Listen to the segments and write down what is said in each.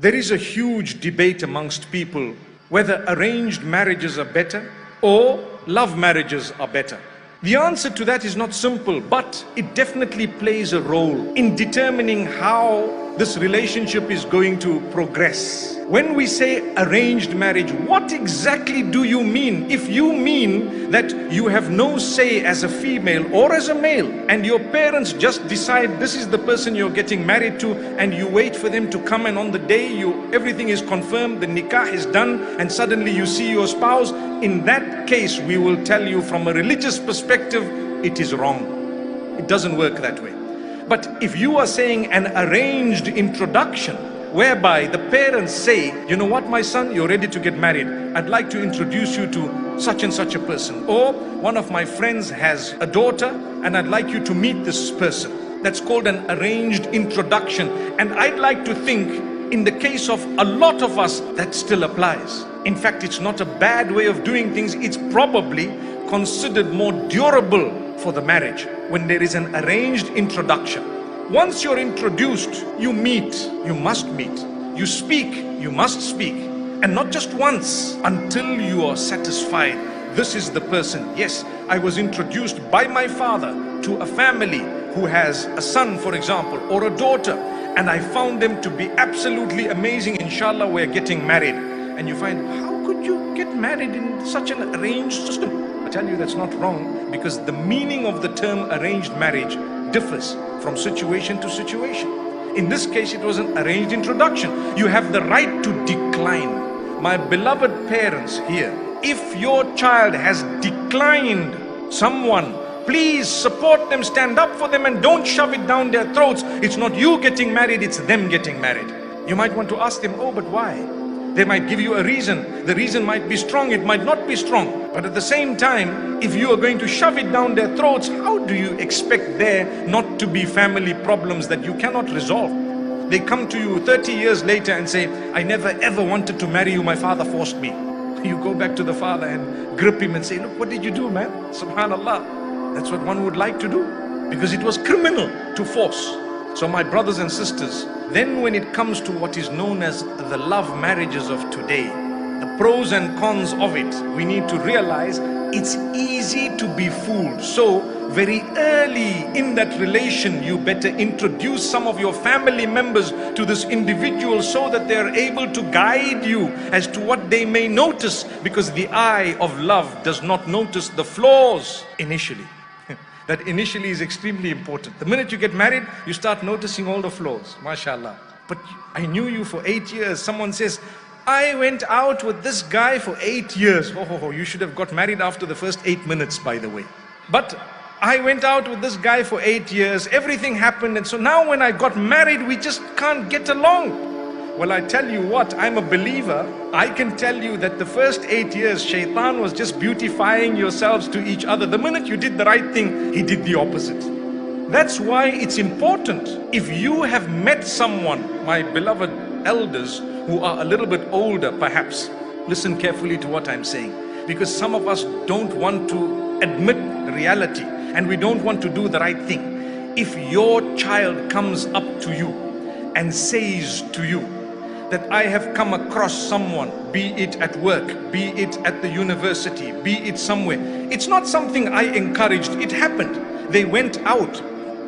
There is a huge debate amongst people whether arranged marriages are better or love marriages are better. The answer to that is not simple, but it definitely plays a role in determining how this relationship is going to progress. When we say arranged marriage, what exactly do you mean? If you mean that you have no say as a female or as a male, and your parents just decide this is the person you're getting married to, and you wait for them to come, and on the day everything is confirmed, the nikah is done, and suddenly you see your spouse, in that case we will tell you from a religious perspective, it is wrong. It doesn't work that way. But if you are saying an arranged introduction, whereby the parents say, you know what, my son, you're ready to get married. I'd like to introduce you to such and such a person. Or one of my friends has a daughter and I'd like you to meet this person. That's called an arranged introduction. And I'd like to think in the case of a lot of us that still applies. In fact, it's not a bad way of doing things. It's probably considered more durable for the marriage when there is an arranged introduction. Once you're introduced, you meet, you must meet. You speak, you must speak. And not just once, until you are satisfied. This is the person. Yes, I was introduced by my father to a family who has a son, for example, or a daughter. And I found them to be absolutely amazing. Inshallah, we're getting married. And you find, how could you get married in such an arranged system? I tell you that's not wrong, because the meaning of the term arranged marriage differs from situation to situation. In this case, it was an arranged introduction. You have the right to decline. My beloved parents here, if your child has declined someone, please support them, stand up for them, and don't shove it down their throats. It's not you getting married, it's them getting married. You might want to ask them, oh, but why? They might give you a reason. The reason might be strong, it might not be strong. But at the same time, if you are going to shove it down their throats, how do you expect there not to be family problems that you cannot resolve? They come to you 30 years later and say, I never ever wanted to marry you, my father forced me. You go back to the father and grip him and say, look, what did you do, man? Subhanallah. That's what one would like to do, because it was criminal to force. So my brothers and sisters, then when it comes to what is known as the love marriages of today, the pros and cons of it, we need to realize it's easy to be fooled. So very early in that relation, you better introduce some of your family members to this individual so that they are able to guide you as to what they may notice, because the eye of love does not notice the flaws initially. That initially is extremely important. The minute you get married, you start noticing all the flaws, mashallah. But I knew you for 8 years. Someone says, I went out with this guy for 8 years. You should have got married after the first 8 minutes, by the way. But I went out with this guy for 8 years. Everything happened. And so now when I got married, we just can't get along. Well, I tell you what, I'm a believer. I can tell you that the first 8 years, shaitan was just beautifying yourselves to each other. The minute you did the right thing, he did the opposite. That's why it's important. If you have met someone, my beloved elders, who are a little bit older perhaps, listen carefully to what I'm saying. Because some of us don't want to admit reality, and we don't want to do the right thing. If your child comes up to you and says to you, that I have come across someone, be it at work, be it at the university, be it somewhere. It's not something I encouraged, it happened. They went out.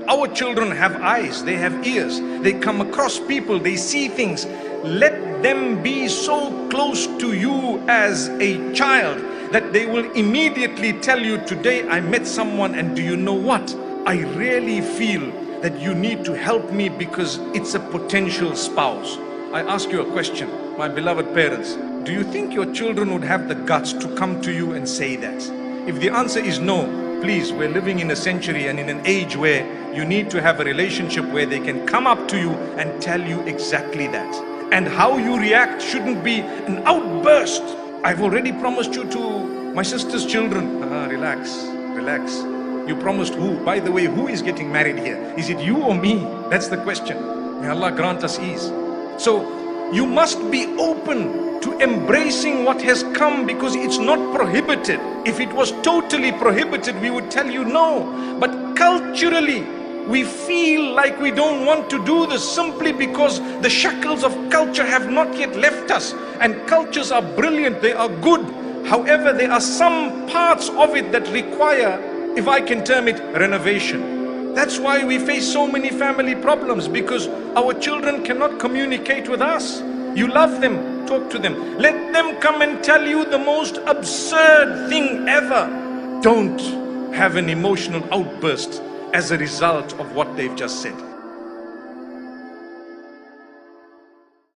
Our children have eyes, they have ears. They come across people, they see things. Let them be so close to you as a child that they will immediately tell you, today I met someone, and do you know what? I really feel that you need to help me because it's a potential spouse. I ask you a question, my beloved parents. Do you think your children would have the guts to come to you and say that? If the answer is no, please, we're living in a century and in an age where you need to have a relationship where they can come up to you and tell you exactly that. And how you react shouldn't be an outburst. I've already promised you to my sister's children. Relax, relax. You promised who? By the way, who is getting married here? Is it you or me? That's the question. May Allah grant us ease. So you must be open to embracing what has come, because it's not prohibited. If it was totally prohibited, we would tell you no. But culturally, we feel like we don't want to do this simply because the shackles of culture have not yet left us. And cultures are brilliant, they are good. However, there are some parts of it that require, if I can term it, renovation. That's why we face so many family problems, because our children cannot communicate with us. You love them, talk to them. Let them come and tell you the most absurd thing ever. Don't have an emotional outburst as a result of what they've just said.